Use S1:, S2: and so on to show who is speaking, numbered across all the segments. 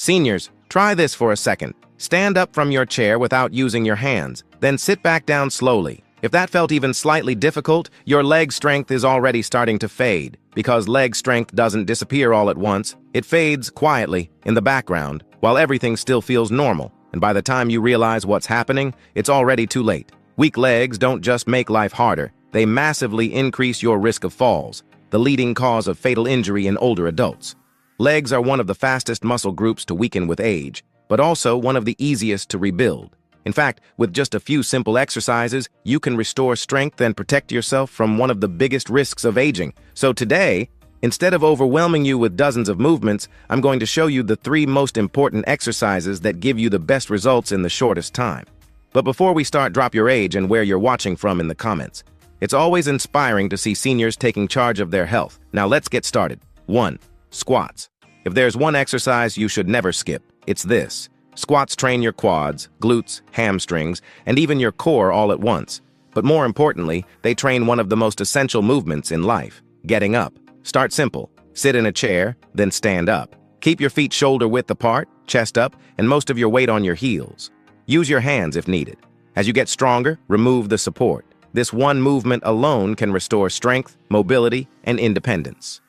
S1: Seniors, try this for a second. Stand up from your chair without using your hands, then sit back down slowly. If that felt even slightly difficult, your leg strength is already starting to fade. Because leg strength doesn't disappear all at once, it fades quietly in the background while everything still feels normal. And by the time you realize what's happening, it's already too late. Weak legs don't just make life harder, they massively increase your risk of falls, the leading cause of fatal injury in older adults. Legs are one of the fastest muscle groups to weaken with age, but also one of the easiest to rebuild. In fact, with just a few simple exercises, you can restore strength and protect yourself from one of the biggest risks of aging. So today, instead of overwhelming you with dozens of movements, I'm going to show you the 3 most important exercises that give you the best results in the shortest time. But before we start, drop your age and where you're watching from in the comments. It's always inspiring to see seniors taking charge of their health. Now let's get started. 1. Squats. If there's one exercise you should never skip, it's this. Squats train your quads, glutes, hamstrings, and even your core all at once. But more importantly, they train one of the most essential movements in life, getting up. Start simple. Sit in a chair, then stand up. Keep your feet shoulder-width apart, chest up, and most of your weight on your heels. Use your hands if needed. As you get stronger, remove the support. This one movement alone can restore strength, mobility, and independence.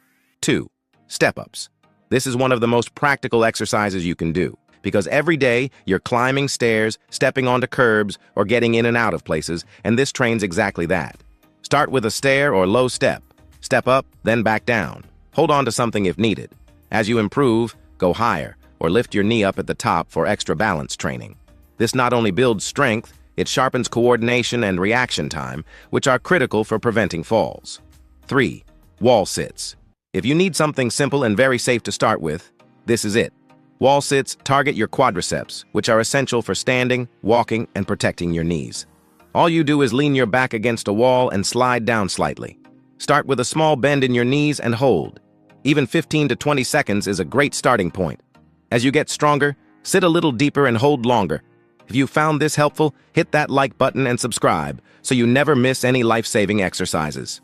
S1: 2. Step-ups. This is one of the most practical exercises you can do, because every day you're climbing stairs, stepping onto curbs, or getting in and out of places, and this trains exactly that. Start with a stair or low step. Step up, then back down. Hold on to something if needed. As you improve, go higher, or lift your knee up at the top for extra balance training. This not only builds strength, it sharpens coordination and reaction time, which are critical for preventing falls. 3. Wall sits. If you need something simple and very safe to start with, this is it. Wall sits target your quadriceps, which are essential for standing, walking, and protecting your knees. All you do is lean your back against a wall and slide down slightly. Start with a small bend in your knees and hold. Even 15 to 20 seconds is a great starting point. As you get stronger, sit a little deeper and hold longer. If you found this helpful, hit that like button and subscribe so you never miss any life-saving exercises.